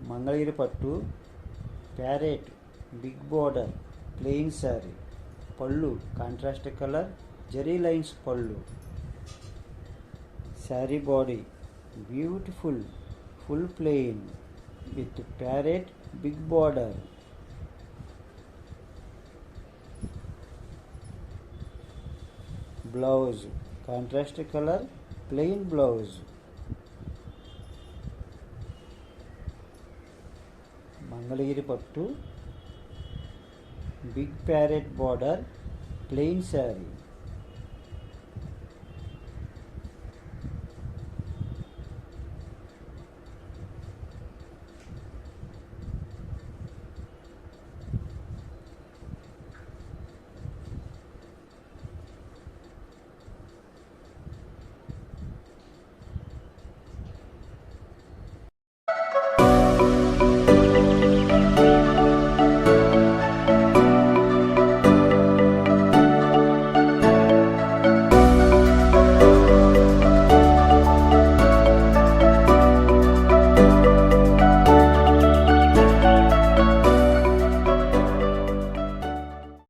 Mangalagiri Pattu, Parrot, big border, plain saree. Pallu, contrast color, Jerry lines pallu. Saree body, beautiful, full plain with parrot, big border. Blouse, contrast color, plain blouse. Mangalagiri Pattu, big parrot border, plain saree.